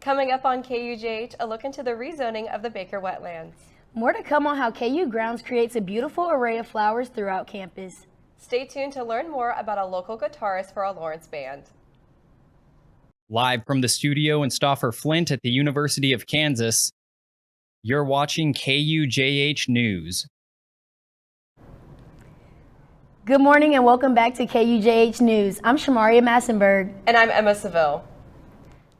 Coming up on KUJH, a look into the rezoning of the Baker wetlands. More to come on how KU Grounds creates a beautiful array of flowers throughout campus. Stay tuned to learn more about a local guitarist for a Lawrence band. Live from the studio in Stauffer Flint at the University of Kansas, you're watching KUJH News. Good morning and welcome back to KUJH News. I'm Shamaria Massenberg. And I'm Emma Seville.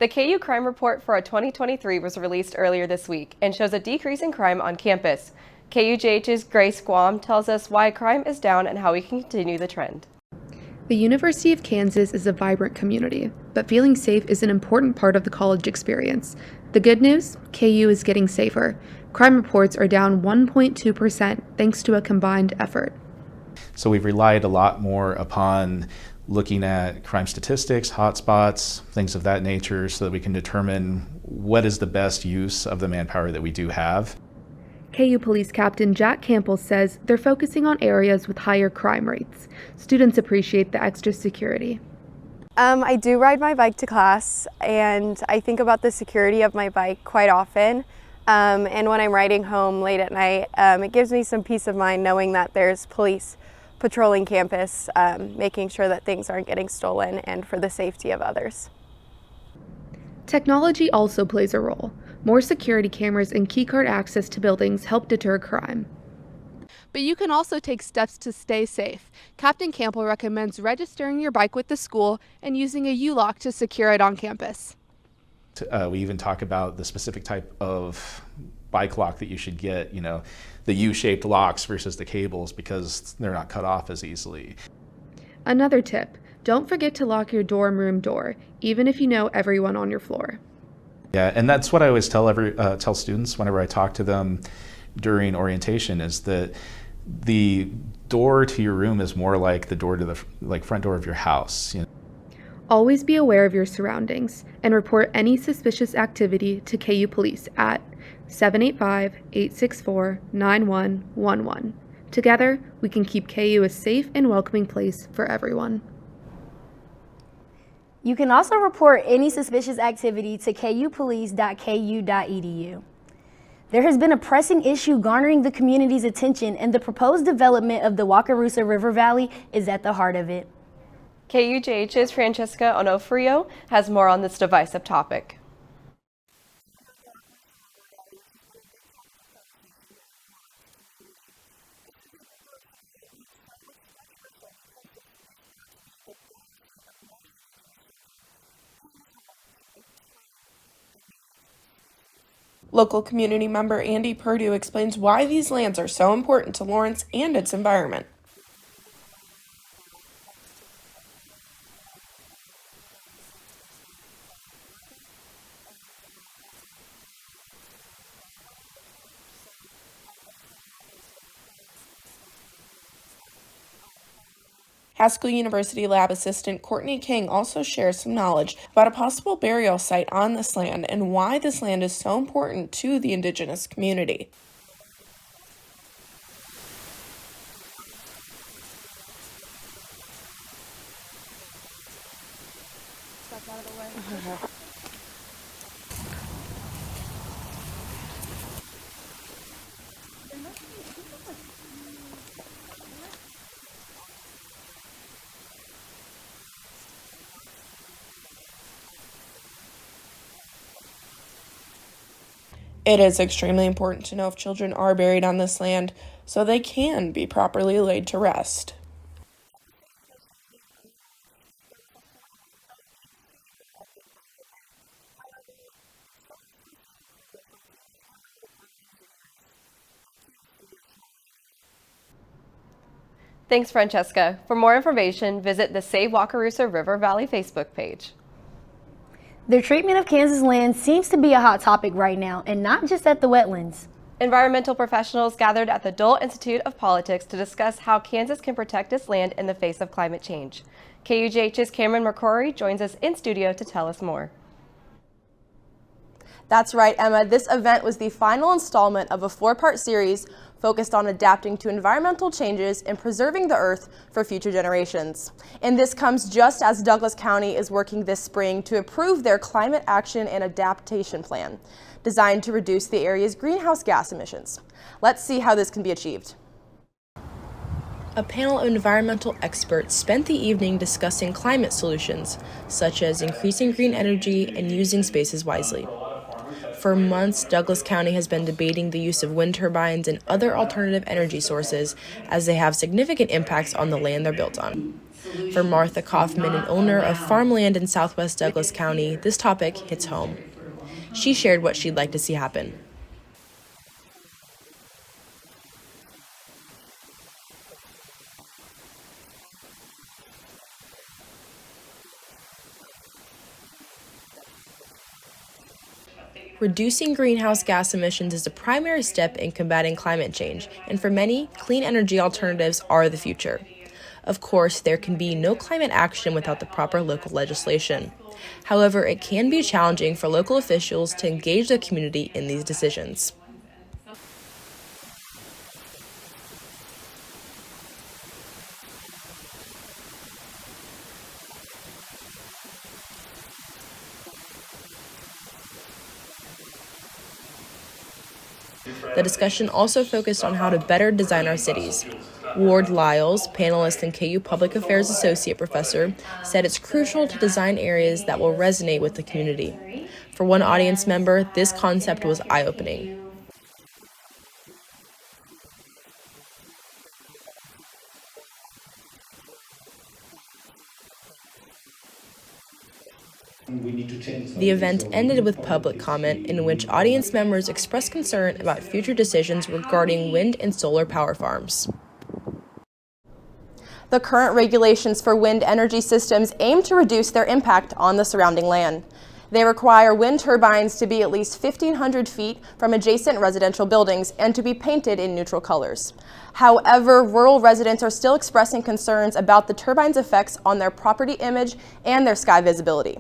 The KU Crime Report for 2023 was released earlier this week and shows a decrease in crime on campus. KUJH's Grace Guam tells us why crime is down and how we can continue the trend. The University of Kansas is a vibrant community, but feeling safe is an important part of the college experience. The good news? KU is getting safer. Crime reports are down 1.2% thanks to a combined effort. So we've relied a lot more upon looking at crime statistics, hotspots, things of that nature, so that we can determine what is the best use of the manpower that we do have. KU Police Captain Jack Campbell says they're focusing on areas with higher crime rates. Students appreciate the extra security. I do ride my bike to class, and I think about the security of my bike quite often. And when I'm riding home late at night, it gives me some peace of mind knowing that there's police patrolling campus, making sure that things aren't getting stolen and for the safety of others. Technology also plays a role. More security cameras and keycard access to buildings help deter crime. But you can also take steps to stay safe. Captain Campbell recommends registering your bike with the school and using a U-lock to secure it on campus. We even talk about the specific type of bike lock that you should get, the U-shaped locks versus the cables, because they're not cut off as easily. Another tip, don't forget to lock your dorm room door, even if you know everyone on your floor. Yeah, and that's what I always tell students whenever I talk to them during orientation, is that the door to your room is more like the door to the front door of your house. Always be aware of your surroundings and report any suspicious activity to KU Police at 785-864-9111. Together, we can keep KU a safe and welcoming place for everyone. You can also report any suspicious activity to kupolice.ku.edu. There has been a pressing issue garnering the community's attention, and the proposed development of the Wakarusa River Valley is at the heart of it. KUJH's Francesca Onofrio has more on this divisive topic. Local community member Andy Purdue explains why these lands are so important to Lawrence and its environment. Haskell University lab assistant Courtney King also shares some knowledge about a possible burial site on this land and why this land is so important to the indigenous community. Step out of the way. It is extremely important to know if children are buried on this land so they can be properly laid to rest. Thanks, Francesca. For more information, visit the Save Wakarusa River Valley Facebook page. The treatment of Kansas land seems to be a hot topic right now, and not just at the wetlands. Environmental professionals gathered at the Dole Institute of Politics to discuss how Kansas can protect its land in the face of climate change. KUJH's Cameron McCrory joins us in studio to tell us more. That's right, Emma. This event was the final installment of a 4-part series focused on adapting to environmental changes and preserving the earth for future generations. And this comes just as Douglas County is working this spring to approve their Climate Action and Adaptation Plan, designed to reduce the area's greenhouse gas emissions. Let's see how this can be achieved. A panel of environmental experts spent the evening discussing climate solutions, such as increasing green energy and using spaces wisely. For months, Douglas County has been debating the use of wind turbines and other alternative energy sources, as they have significant impacts on the land they're built on. For Martha Kaufman, an owner of farmland in southwest Douglas County, this topic hits home. She shared what she'd like to see happen. Reducing greenhouse gas emissions is the primary step in combating climate change, and for many, clean energy alternatives are the future. Of course, there can be no climate action without the proper local legislation. However, it can be challenging for local officials to engage the community in these decisions. The discussion also focused on how to better design our cities. Ward Lyles, panelist and KU Public Affairs Associate Professor, said it's crucial to design areas that will resonate with the community. For one audience member, this concept was eye-opening. The event ended with public comment in which audience members expressed concern about future decisions regarding wind and solar power farms. The current regulations for wind energy systems aim to reduce their impact on the surrounding land. They require wind turbines to be at least 1,500 feet from adjacent residential buildings and to be painted in neutral colors. However, rural residents are still expressing concerns about the turbine's effects on their property image and their sky visibility.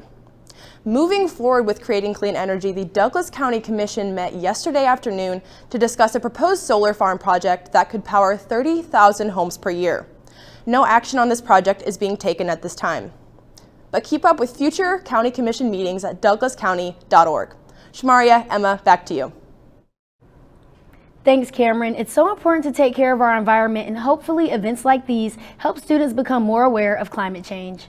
Moving forward with creating clean energy, the Douglas County Commission met yesterday afternoon to discuss a proposed solar farm project that could power 30,000 homes per year. No action on this project is being taken at this time. But keep up with future County Commission meetings at douglascounty.org. Shamaria, Emma, back to you. Thanks, Cameron. It's so important to take care of our environment, and hopefully events like these help students become more aware of climate change.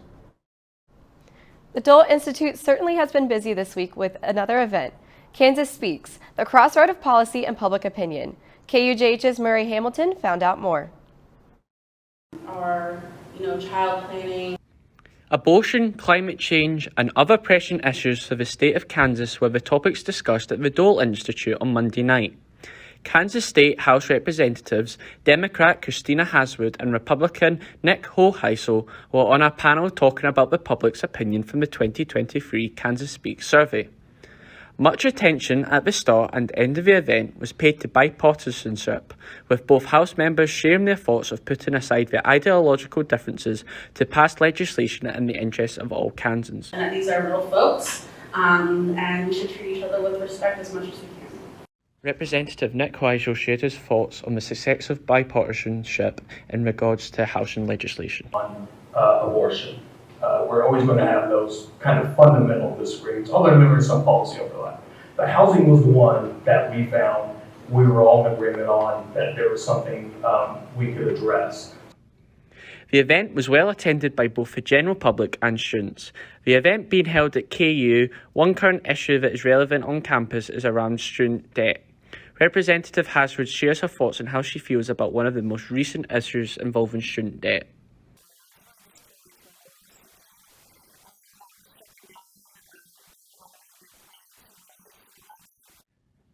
The Dole Institute certainly has been busy this week with another event, Kansas Speaks, the crossroad of policy and public opinion. KUJH's Murray Hamilton found out more. Child planning. Abortion, climate change and other pressing issues for the state of Kansas were the topics discussed at the Dole Institute on Monday night. Kansas State House Representatives Democrat Christina Haswood and Republican Nick Hoheisel were on a panel talking about the public's opinion from the 2023 Kansas Speaks survey. Much attention at the start and end of the event was paid to bipartisanship, with both House members sharing their thoughts of putting aside their ideological differences to pass legislation in the interests of all Kansans. And that these are real folks, and we should treat each other with respect as much as we can. Representative Nick Hoheisel shared his thoughts on the success of bipartisanship in regards to housing legislation. On abortion. We're always going to have those kind of fundamental disagreements, although there is some policy overlap. But housing was the one that we found we were all in agreement on, that there was something we could address. The event was well attended by both the general public and students. The event being held at KU, one current issue that is relevant on campus is around student debt. Representative Haswood shares her thoughts on how she feels about one of the most recent issues involving student debt.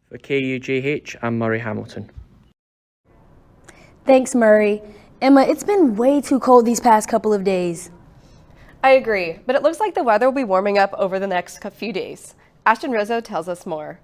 For KUJH, I'm Murray Hamilton. Thanks, Murray. Emma, it's been way too cold these past couple of days. I agree, but it looks like the weather will be warming up over the next few days. Ashton Rizzo tells us more.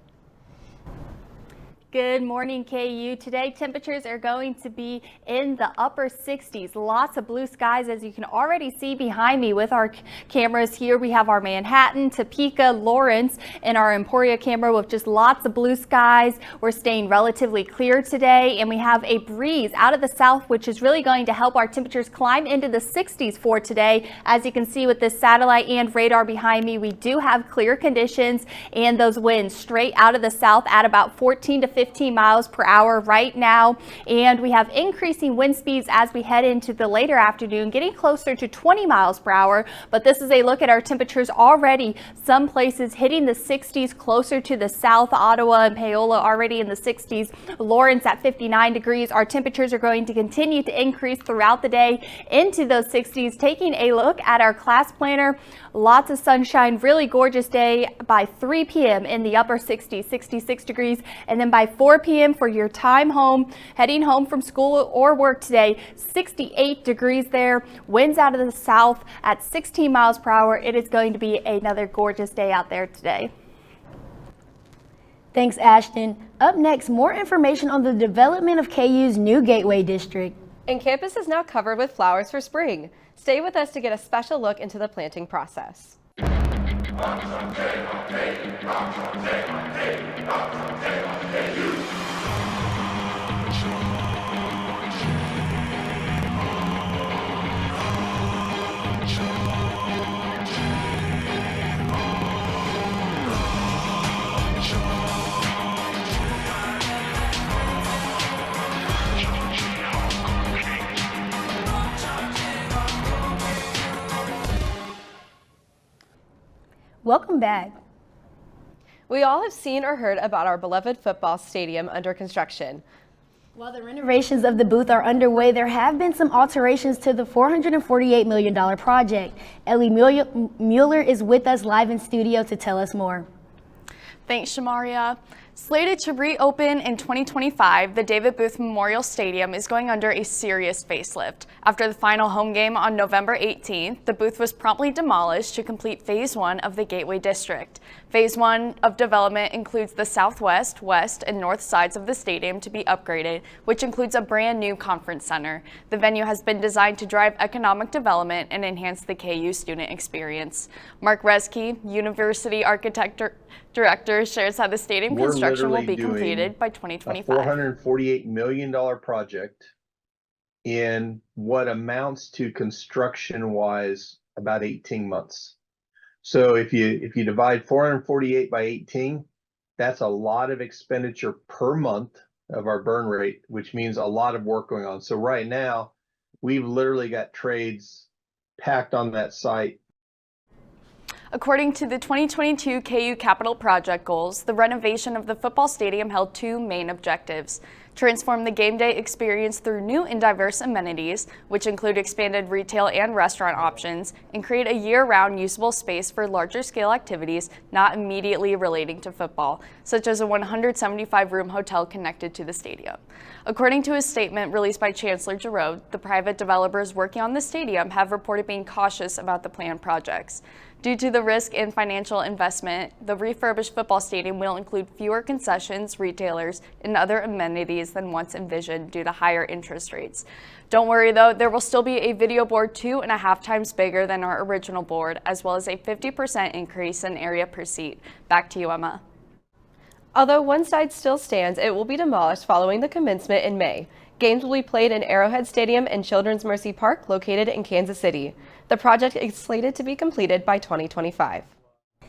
Good morning, KU. Today, temperatures are going to be in the upper 60s. Lots of blue skies, as you can already see behind me with our cameras here. We have our Manhattan, Topeka, Lawrence, and our Emporia camera with just lots of blue skies. We're staying relatively clear today, and we have a breeze out of the south, which is really going to help our temperatures climb into the 60s for today. As you can see with this satellite and radar behind me, we do have clear conditions and those winds straight out of the south at about 14 to 15 miles per hour right now, and we have increasing wind speeds as we head into the later afternoon, getting closer to 20 miles per hour. But this is a look at our temperatures already. Some places hitting the 60s, closer to the south. Ottawa and Paola already in the 60s. Lawrence at 59 degrees. Our temperatures are going to continue to increase throughout the day into those 60s. Taking a look at our class planner, lots of sunshine, really gorgeous day by 3 p.m. in the upper 60s, 66 degrees, and then by 4 p.m. for your time home, heading home from school or work today, 68 degrees there, winds out of the south at 16 miles per hour. It is going to be another gorgeous day out there today. Thanks, Ashton. Up next, more information on the development of KU's new Gateway District. And campus is now covered with flowers for spring. Stay with us to get a special look into the planting process. Welcome back. We all have seen or heard about our beloved football stadium under construction. While the renovations of the booth are underway, there have been some alterations to the $448 million project. Ellie Mueller is with us live in studio to tell us more. Thanks, Shamaria. Slated to reopen in 2025, the David Booth Memorial Stadium is going under a serious facelift. After the final home game on November 18th, the booth was promptly demolished to complete Phase 1 of the Gateway District. Phase 1 of development includes the southwest, west, and north sides of the stadium to be upgraded, which includes a brand new conference center. The venue has been designed to drive economic development and enhance the KU student experience. Mark Reske, University Architecture Director, shares how the stadium construction will be completed by 2025. A $448 million project in what amounts to construction-wise about 18 months. So if you divide 448 by 18, that's a lot of expenditure per month of our burn rate, which means a lot of work going on. So right now, we've literally got trades packed on that site. According to the 2022 KU Capital Project goals, the renovation of the football stadium held two main objectives: transform the game day experience through new and diverse amenities, which include expanded retail and restaurant options, and create a year-round usable space for larger-scale activities not immediately relating to football, such as a 175-room hotel connected to the stadium. According to a statement released by Chancellor Giroux, the private developers working on the stadium have reported being cautious about the planned projects. Due to the risk in financial investment, the refurbished football stadium will include fewer concessions, retailers, and other amenities than once envisioned due to higher interest rates. Don't worry though, there will still be a video board 2.5 times bigger than our original board, as well as a 50% increase in area per seat. Back to you, Emma. Although one side still stands, it will be demolished following the commencement in May. Games will be played in Arrowhead Stadium and Children's Mercy Park, located in Kansas City. The project is slated to be completed by 2025.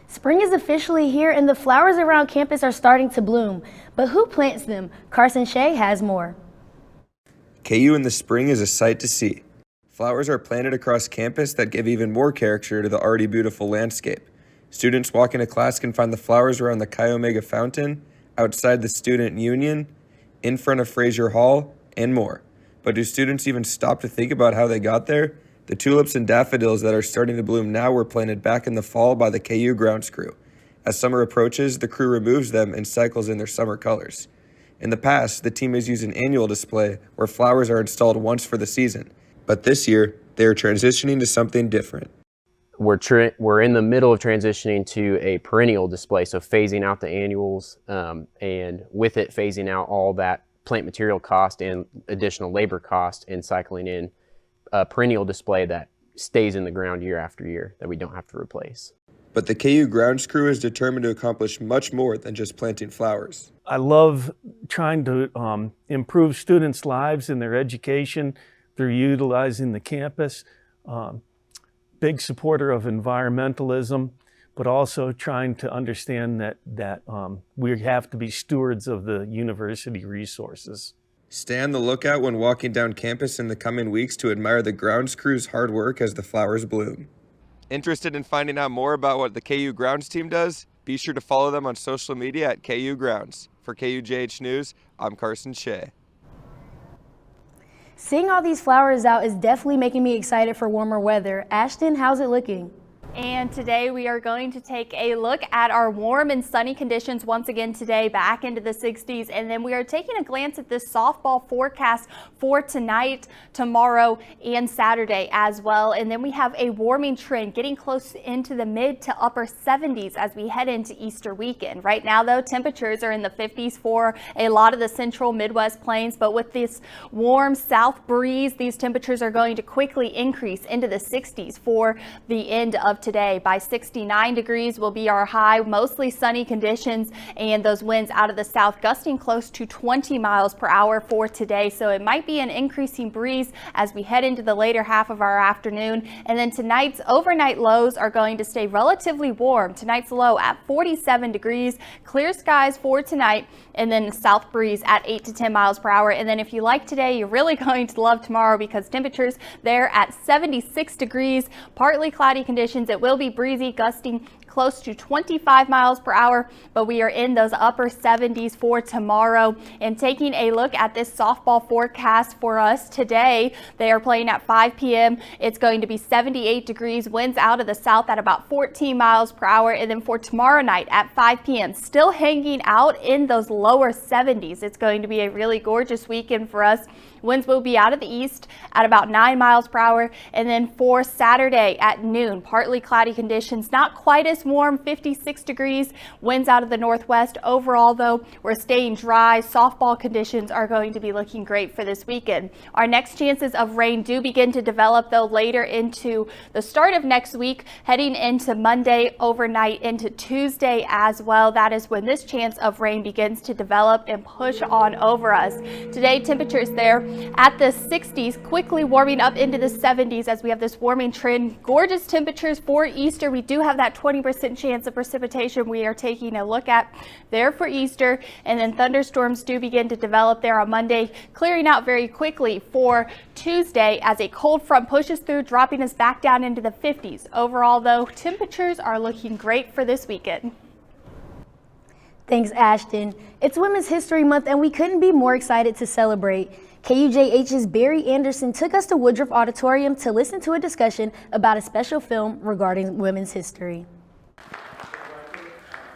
Spring is officially here and the flowers around campus are starting to bloom. But who plants them? Carson Shea has more. KU in the spring is a sight to see. Flowers are planted across campus that give even more character to the already beautiful landscape. Students walking to class can find the flowers around the Chi Omega Fountain, outside the Student Union, in front of Frazier Hall, and more. But do students even stop to think about how they got there? The tulips and daffodils that are starting to bloom now were planted back in the fall by the KU grounds crew. As summer approaches, the crew removes them and cycles in their summer colors. In the past, the team has used an annual display where flowers are installed once for the season. But this year, they are transitioning to something different. we're in the middle of transitioning to a perennial display, so phasing out the annuals, and with it phasing out all that plant material cost and additional labor cost, and cycling in a perennial display that stays in the ground year after year that we don't have to replace. But the KU grounds crew is determined to accomplish much more than just planting flowers. I love trying to improve students' lives and their education through utilizing the campus. Big supporter of environmentalism, but also trying to understand that we have to be stewards of the university resources. Stay on the lookout when walking down campus in the coming weeks to admire the grounds crew's hard work as the flowers bloom. Interested in finding out more about what the KU grounds team does? Be sure to follow them on social media at KU Grounds. For KUJH News, I'm Carson Shea. Seeing all these flowers out is definitely making me excited for warmer weather. Ashton, how's it looking? And today we are going to take a look at our warm and sunny conditions once again today, back into the 60s. And then we are taking a glance at this softball forecast for tonight, tomorrow, and Saturday as well. And then we have a warming trend getting close into the mid to upper 70s as we head into Easter weekend. Right now, though, temperatures are in the 50s for a lot of the central Midwest plains. But with this warm south breeze, these temperatures are going to quickly increase into the 60s for the end of today. By 69 degrees will be our high, mostly sunny conditions, and those winds out of the south gusting close to 20 miles per hour for today. So it might be an increasing breeze as we head into the later half of our afternoon. And then tonight's overnight lows are going to stay relatively warm. Tonight's low at 47 degrees, clear skies for tonight, and then south breeze at 8 to 10 miles per hour. And then if you like today, you're really going to love tomorrow because temperatures there at 76 degrees, partly cloudy conditions. It will be breezy, gusting close to 25 miles per hour, but we are in those upper 70s for tomorrow. And taking a look at this softball forecast for us today, they are playing at 5 p.m. It's going to be 78 degrees, winds out of the south at about 14 miles per hour. And then for tomorrow night at 5 p.m., still hanging out in those lower 70s. It's going to be a really gorgeous weekend for us. Winds will be out of the east at about 9 miles per hour. And then for Saturday at noon, partly cloudy conditions, not quite as warm, 56 degrees, winds out of the northwest. Overall, though, we're staying dry. Softball conditions are going to be looking great for this weekend. Our next chances of rain do begin to develop, though, later into the start of next week, heading into Monday, overnight into Tuesday as well. That is when this chance of rain begins to develop and push on over us. Today, temperatures there at the 60s, quickly warming up into the 70s as we have this warming trend. Gorgeous temperatures for Easter. We do have that 20% chance of precipitation we are taking a look at there for Easter. And then thunderstorms do begin to develop there on Monday, clearing out very quickly for Tuesday as a cold front pushes through, dropping us back down into the 50s. Overall, though, temperatures are looking great for this weekend. Thanks, Ashton. It's Women's History Month, and we couldn't be more excited to celebrate. KUJH's Barry Anderson took us to Woodruff Auditorium to listen to a discussion about a special film regarding women's history.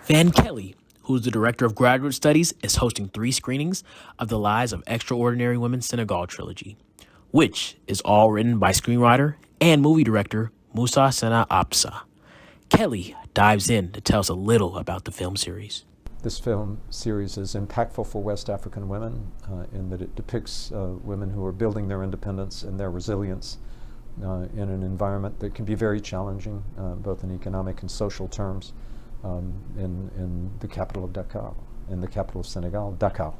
Van Kelly, who's the director of graduate studies, is hosting 3 screenings of The Lives of Extraordinary Women Senegal trilogy, which is all written by screenwriter and movie director Moussa Sena Absa. Kelly dives in to tell us a little about the film series. This film series is impactful for West African women in that it depicts women who are building their independence and their resilience in an environment that can be very challenging, both in economic and social terms, in the capital of Dakar, in the capital of Senegal, Dakar.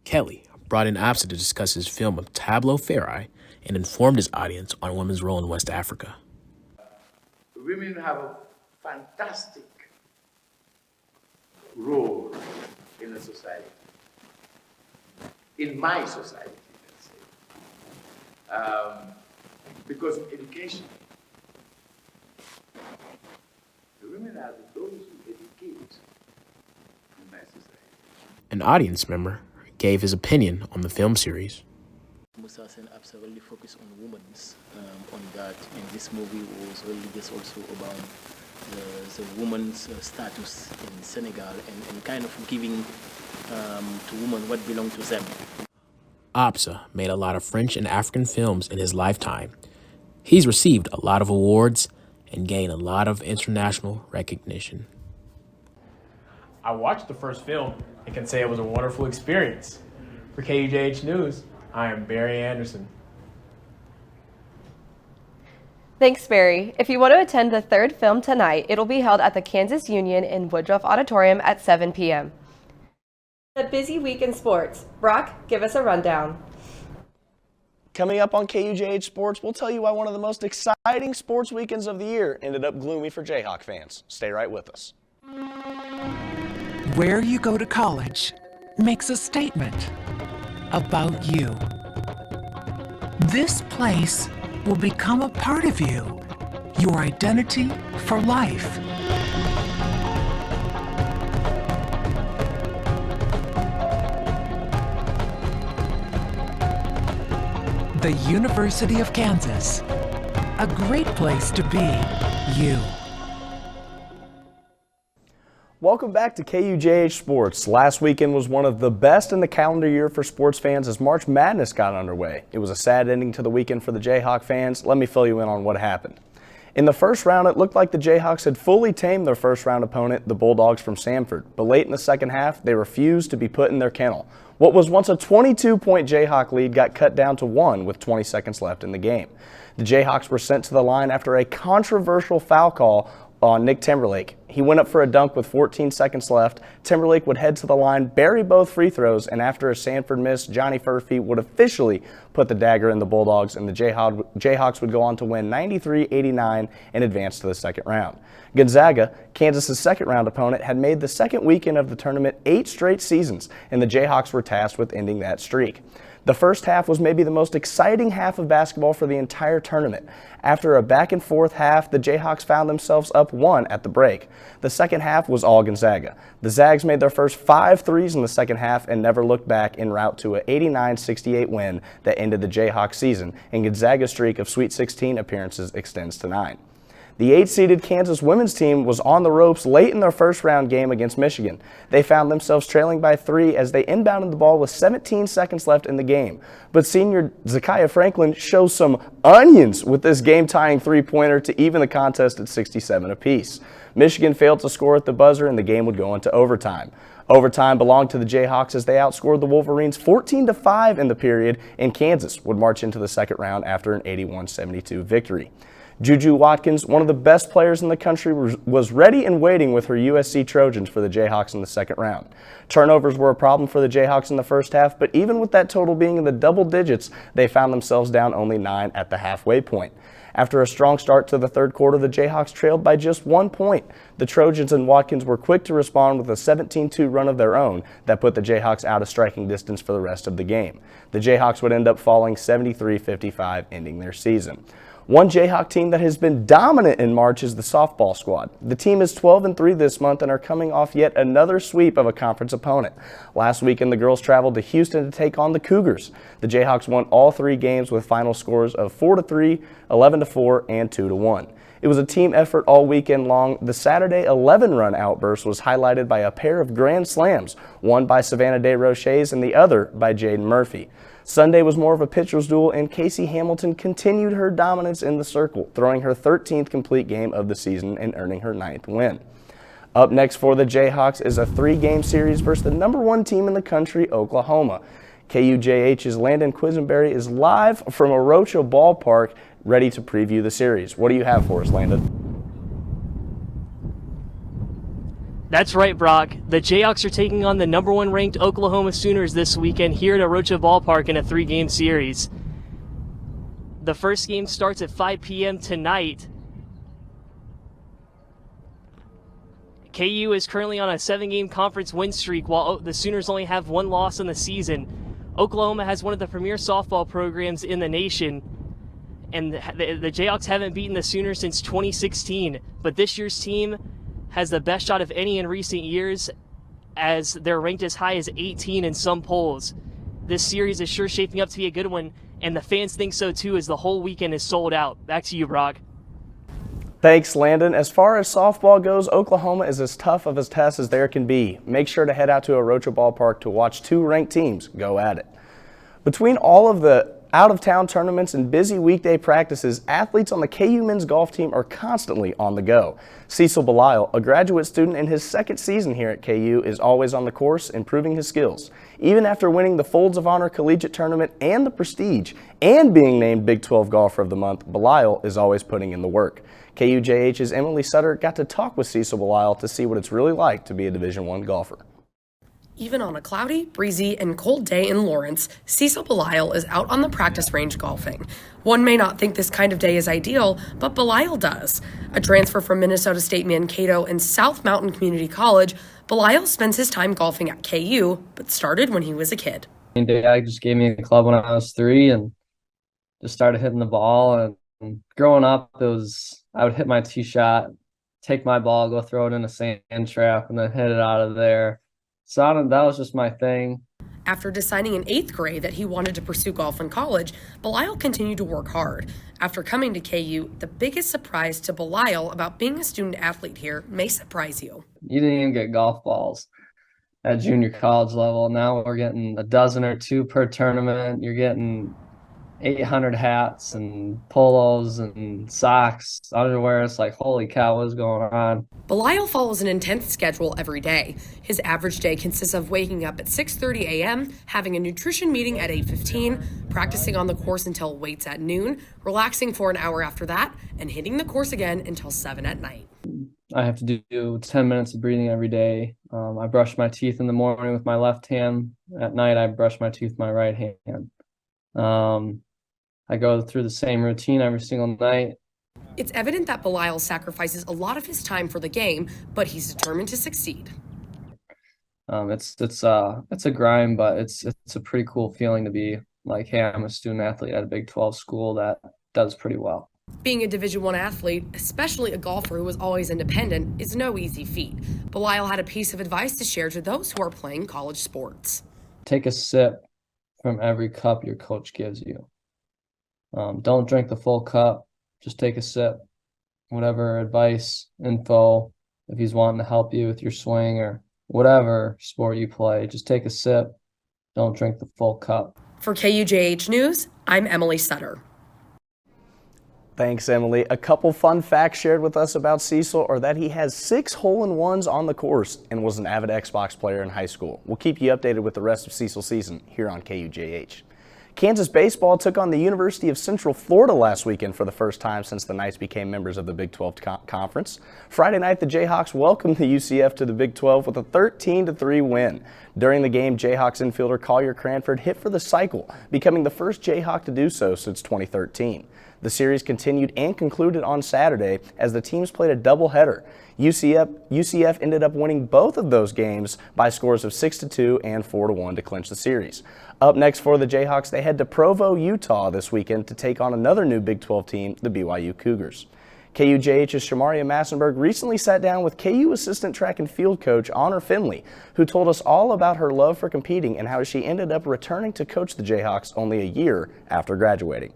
Kelly brought in Absa to discuss his film of Tableau Ferrai and informed his audience on women's role in West Africa. Women have a fantastic role in a society, in my society, let's say, because of education. The women are those who educate in my society. An audience member gave his opinion on the film series. Moussa Sena Absa really focused on women, on that, and this movie was really just also about the woman's status in Senegal and kind of giving to women what belonged to them. Absa made a lot of French and African films in his lifetime. He's received a lot of awards and gain a lot of international recognition. I watched the first film and can say it was a wonderful experience. For KUJH News, I am Barry Anderson. Thanks, Barry. If you want to attend the third film tonight, it'll be held at the Kansas Union in Woodruff Auditorium at 7 p.m. A busy week in sports. Brock, give us a rundown. Coming up on KUJH Sports, we'll tell you why one of the most exciting sports weekends of the year ended up gloomy for Jayhawk fans. Stay right with us. Where you go to college makes a statement about you. This place will become a part of you, your identity for life. The University of Kansas, a great place to be you. Welcome back to KUJH Sports. Last weekend was one of the best in the calendar year for sports fans as March Madness got underway. It was a sad ending to the weekend for the Jayhawk fans. Let me fill you in on what happened. In the first round, it looked like the Jayhawks had fully tamed their first round opponent, the Bulldogs from Samford. But late in the second half, they refused to be put in their kennel. What was once a 22-point Jayhawk lead got cut down to 1 with 20 seconds left in the game. The Jayhawks were sent to the line after a controversial foul call on Nick Timberlake. He went up for a dunk with 14 seconds left. Timberlake would head to the line, bury both free throws, and after a Samford miss, Johnny Furphy would officially put the dagger in the Bulldogs, and the Jayhawks would go on to win 93-89 and advance to the second round. Gonzaga, Kansas's second round opponent, had made the second weekend of the tournament 8 straight seasons, and the Jayhawks were tasked with ending that streak. The first half was maybe the most exciting half of basketball for the entire tournament. After a back-and-forth half, the Jayhawks found themselves up 1 at the break. The second half was all Gonzaga. The Zags made their first 5 threes in the second half and never looked back en route to an 89-68 win that ended the Jayhawks season, and Gonzaga's streak of Sweet 16 appearances extends to 9. The 8-seeded Kansas women's team was on the ropes late in their first round game against Michigan. They found themselves trailing by 3 as they inbounded the ball with 17 seconds left in the game. But senior Zakiya Franklin shows some onions with this game-tying three-pointer to even the contest at 67 apiece. Michigan failed to score at the buzzer, and the game would go into overtime. Overtime belonged to the Jayhawks as they outscored the Wolverines 14-5 in the period, and Kansas would march into the second round after an 81-72 victory. Juju Watkins, one of the best players in the country, was ready and waiting with her USC Trojans for the Jayhawks in the second round. Turnovers were a problem for the Jayhawks in the first half, but even with that total being in the double digits, they found themselves down only 9 at the halfway point. After a strong start to the third quarter, the Jayhawks trailed by just 1 point. The Trojans and Watkins were quick to respond with a 17-2 run of their own that put the Jayhawks out of striking distance for the rest of the game. The Jayhawks would end up falling 73-55, ending their season. One Jayhawk team that has been dominant in March is the softball squad. The team is 12-3 this month and are coming off yet another sweep of a conference opponent. Last weekend, the girls traveled to Houston to take on the Cougars. The Jayhawks won all 3 games with final scores of 4-3, 11-4, and 2-1. It was a team effort all weekend long. The Saturday 11-run outburst was highlighted by a pair of grand slams, one by Savannah DeRoches and the other by Jaden Murphy. Sunday was more of a pitcher's duel, and Casey Hamilton continued her dominance in the circle, throwing her 13th complete game of the season and earning her 9th win. Up next for the Jayhawks is a 3-game series versus the #1 team in the country, Oklahoma. KUJH's Landon Quisenberry is live from Arocha Ballpark, ready to preview the series. What do you have for us, Landon? That's right, Brock. The Jayhawks are taking on the #1 ranked Oklahoma Sooners this weekend here at Arocha Ballpark in a 3-game series. The first game starts at 5 p.m. tonight. KU is currently on a 7-game conference win streak, while the Sooners only have 1 loss in the season. Oklahoma has one of the premier softball programs in the nation, and the Jayhawks haven't beaten the Sooners since 2016, but this year's team has the best shot of any in recent years, as they're ranked as high as 18 in some polls. This series is sure shaping up to be a good one, and the fans think so too, as the whole weekend is sold out. Back to you, Brock. Thanks, Landon. As far as softball goes, Oklahoma is as tough of a test as there can be. Make sure to head out to Arocha Ballpark to watch 2 ranked teams go at it. Between all of the Out-of-town tournaments and busy weekday practices, athletes on the KU men's golf team are constantly on the go. Cecil Belisle, a graduate student in his second season here at KU, is always on the course, improving his skills. Even after winning the Folds of Honor Collegiate Tournament and the Prestige, and being named Big 12 Golfer of the Month, Belisle is always putting in the work. KUJH's Emily Sutter got to talk with Cecil Belisle to see what it's really like to be a Division I golfer. Even on a cloudy, breezy, and cold day in Lawrence, Cecil Belisle is out on the practice range golfing. One may not think this kind of day is ideal, but Belisle does. A transfer from Minnesota State Mankato and South Mountain Community College, Belisle spends his time golfing at KU, but started when he was a kid. Dad just gave me a club when I was 3 and just started hitting the ball. And growing up, I would hit my tee shot, take my ball, go throw it in a sand trap, and then hit it out of there. So that was just my thing. After deciding in 8th grade that he wanted to pursue golf in college, Belisle continued to work hard. After coming to KU, the biggest surprise to Belisle about being a student athlete here may surprise you. You didn't even get golf balls at junior college level. Now we're getting a dozen or two per tournament. You're getting 800 hats and polos and socks, underwear. It's like, holy cow, what's going on? Belisle follows an intense schedule every day. His average day consists of waking up at 6:30 a.m., having a nutrition meeting at 8:15, practicing on the course until weights at noon, relaxing for an hour after that, and hitting the course again until 7 at night. I have to do 10 minutes of breathing every day. I brush my teeth in the morning with my left hand. At night, I brush my teeth with my right hand. I go through the same routine every single night. It's evident that Belisle sacrifices a lot of his time for the game, but he's determined to succeed. It's a grind, but it's a pretty cool feeling to be like, hey, I'm a student athlete at a Big 12 school that does pretty well. Being a Division I athlete, especially a golfer who is always independent, is no easy feat. Belisle had a piece of advice to share to those who are playing college sports. Take a sip from every cup your coach gives you. Don't drink the full cup. Just take a sip. Whatever advice, info, if he's wanting to help you with your swing or whatever sport you play, just take a sip. Don't drink the full cup. For KUJH News, I'm Emily Sutter. Thanks, Emily. A couple fun facts shared with us about Cecil are that he has 6 hole-in-ones on the course and was an avid Xbox player in high school. We'll keep you updated with the rest of Cecil's season here on KUJH. Kansas baseball took on the University of Central Florida last weekend for the first time since the Knights became members of the Big 12 Conference. Friday night, the Jayhawks welcomed the UCF to the Big 12 with a 13-3 win. During the game, Jayhawks infielder Collier Cranford hit for the cycle, becoming the first Jayhawk to do so since 2013. The series continued and concluded on Saturday as the teams played a doubleheader. UCF ended up winning both of those games by scores of 6-2 and 4-1 to clinch the series. Up next for the Jayhawks, they head to Provo, Utah this weekend to take on another new Big 12 team, the BYU Cougars. KUJH's Shamaria Massenberg recently sat down with KU assistant track and field coach Honor Finley, who told us all about her love for competing and how she ended up returning to coach the Jayhawks only a year after graduating.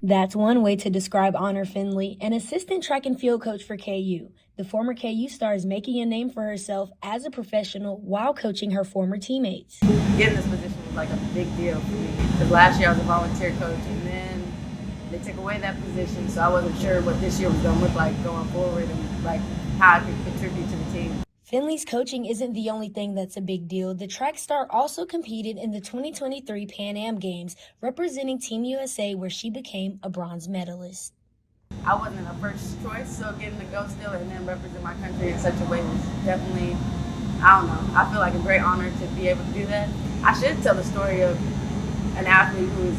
That's one way to describe Honor Finley, an assistant track and field coach for KU. The former KU star is making a name for herself as a professional while coaching her former teammates. Getting this position was like a big deal for me because last year I was a volunteer coach and then they took away that position, so I wasn't sure what this year was going to look like going forward and like how I could contribute to the team. Finley's coaching isn't the only thing that's a big deal. The track star also competed in the 2023 Pan Am Games, representing Team USA, where she became a bronze medalist. I wasn't a first choice, so getting to go still and then represent my country in such a way was definitely, I don't know, I feel like a great honor to be able to do that. I should tell the story of an athlete who is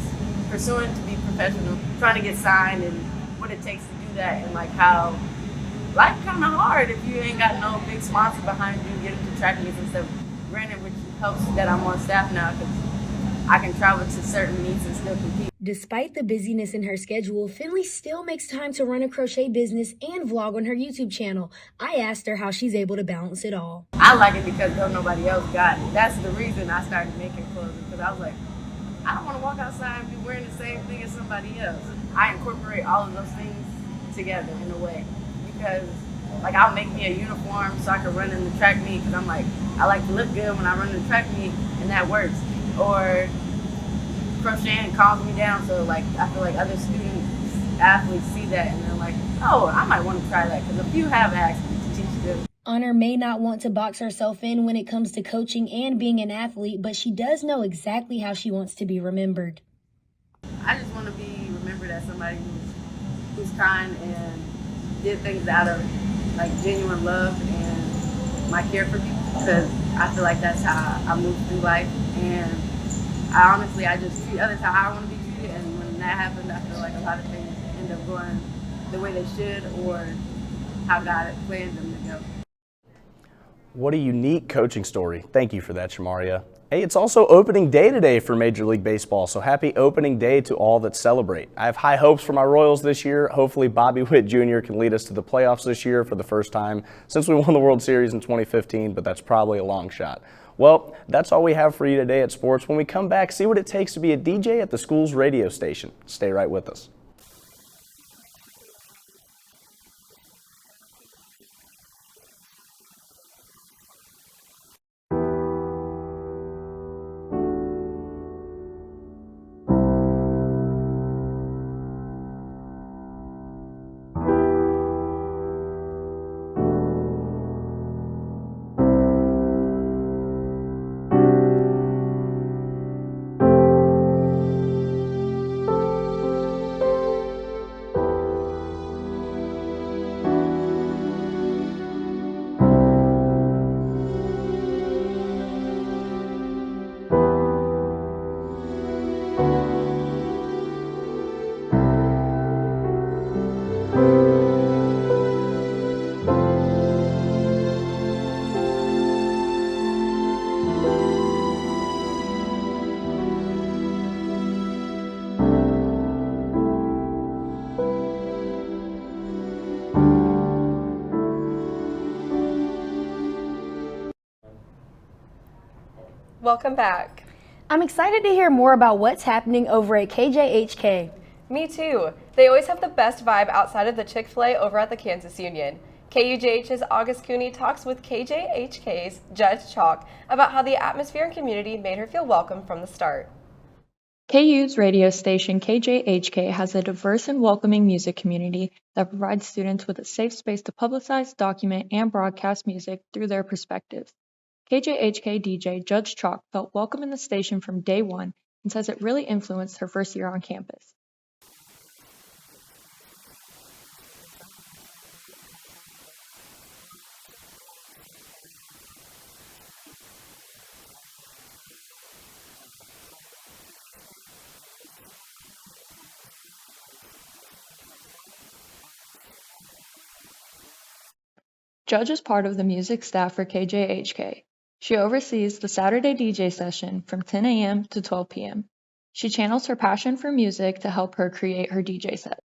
pursuing to be professional, trying to get signed and what it takes to do that and like how life kind of hard if you ain't got no big sponsor behind you getting to track meets and stuff. Granted, which helps that I'm on staff now because I can travel to certain meets and still compete. Despite the busyness in her schedule, Finley still makes time to run a crochet business and vlog on her YouTube channel. I asked her how she's able to balance it all. I like it because nobody else got it. That's the reason I started making clothes because I was like, I don't want to walk outside and be wearing the same thing as somebody else. I incorporate all of those things together in a way. Because like I'll make me a uniform so I can run in the track meet because I'm like, I like to look good when I run in the track meet and that works. Or crocheting calms me down. So like I feel like other athletes see that and they're like, oh, I might want to try that, because a few have asked me to teach them. Honor may not want to box herself in when it comes to coaching and being an athlete, but she does know exactly how she wants to be remembered. I just want to be remembered as somebody who's kind and did things out of like genuine love and my care for people, because I feel like that's how I move through life. And I just treat others how I want to be treated, and when that happens, I feel like a lot of things end up going the way they should, or how God planned them to go. What a unique coaching story. Thank you for that, Shamaria. Hey, it's also opening day today for Major League Baseball, so happy opening day to all that celebrate. I have high hopes for my Royals this year. Hopefully Bobby Witt Jr. can lead us to the playoffs this year for the first time since we won the World Series in 2015, but that's probably a long shot. Well, that's all we have for you today at Sports. When we come back, see what it takes to be a DJ at the school's radio station. Stay right with us. Welcome back. I'm excited to hear more about what's happening over at KJHK. Me too. They always have the best vibe outside of the Chick-fil-A over at the Kansas Union. KUJH's August Cooney talks with KJHK's Judge Chalk about how the atmosphere and community made her feel welcome from the start. KU's radio station KJHK has a diverse and welcoming music community that provides students with a safe space to publicize, document, and broadcast music through their perspectives. KJHK DJ Judge Chalk felt welcome in the station from day one and says it really influenced her first year on campus. Judge is part of the music staff for KJHK. She oversees the Saturday DJ session from 10 a.m. to 12 p.m. She channels her passion for music to help her create her DJ set.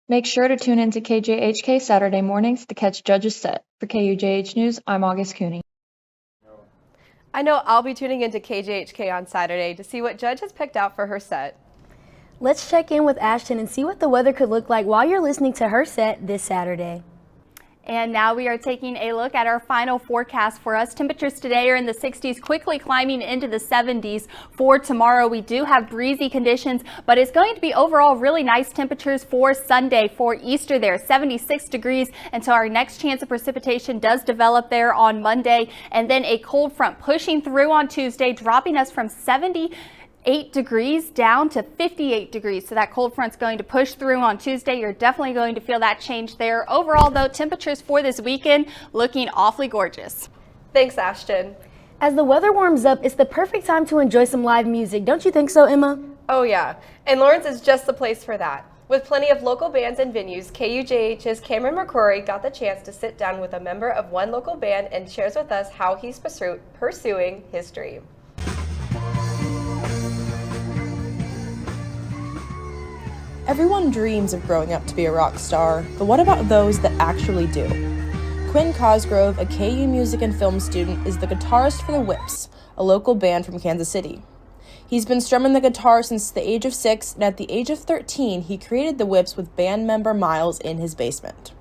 Make sure to tune in to KJHK Saturday mornings to catch Judge's set. For KUJH News, I'm August Cooney. I know I'll be tuning into KJHK on Saturday to see what Judge has picked out for her set. Let's check in with Ashton and see what the weather could look like while you're listening to her set this Saturday. And now we are taking a look at our final forecast for us. Temperatures today are in the 60s, quickly climbing into the 70s. For tomorrow, we do have breezy conditions, but it's going to be overall really nice temperatures for Sunday, for Easter there, 76 degrees until our next chance of precipitation does develop there on Monday. And then a cold front pushing through on Tuesday, dropping us from 78 degrees down to 58 degrees. So that cold front's going to push through on Tuesday. You're definitely going to feel that change there. Overall, though, temperatures for this weekend looking awfully gorgeous. Thanks, Ashton. As the weather warms up, it's the perfect time to enjoy some live music. Don't you think so, Emma? Oh yeah, and Lawrence is just the place for that. With plenty of local bands and venues, KUJH's Cameron McCrory got the chance to sit down with a member of one local band and shares with us how he's pursuing his dream. Everyone dreams of growing up to be a rock star, but what about those that actually do? Quinn Cosgrove, a KU music and film student, is the guitarist for the Whips, a local band from Kansas City. He's been strumming the guitar since the age of 6, and at the age of 13, he created the Whips with band member Miles in his basement.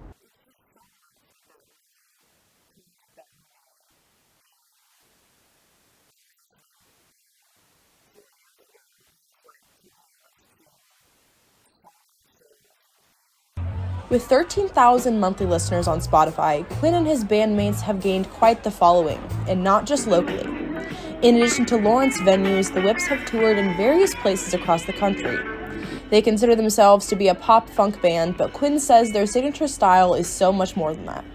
With 13,000 monthly listeners on Spotify, Quinn and his bandmates have gained quite the following, and not just locally. In addition to Lawrence venues, the Whips have toured in various places across the country. They consider themselves to be a pop-funk band, but Quinn says their signature style is so much more than that.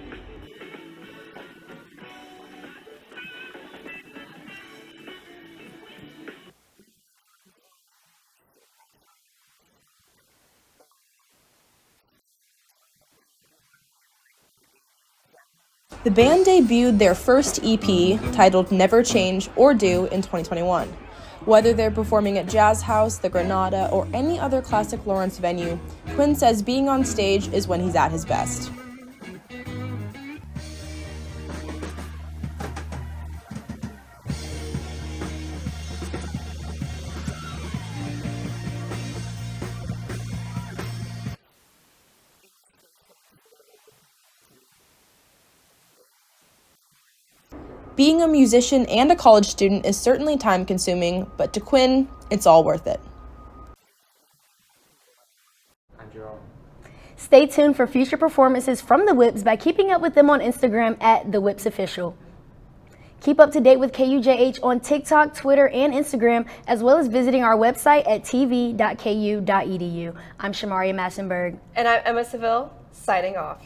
The band debuted their first EP, titled Never Change or Do, in 2021. Whether they're performing at Jazz House, the Granada, or any other classic Lawrence venue, Quinn says being on stage is when he's at his best. Being a musician and a college student is certainly time-consuming, but to Quinn, it's all worth it. Stay tuned for future performances from the Whips by keeping up with them on Instagram at The Whips Official. Keep up to date with KUJH on TikTok, Twitter, and Instagram, as well as visiting our website at tv.ku.edu. I'm Shamaria Massenberg. And I'm Emma Seville, signing off.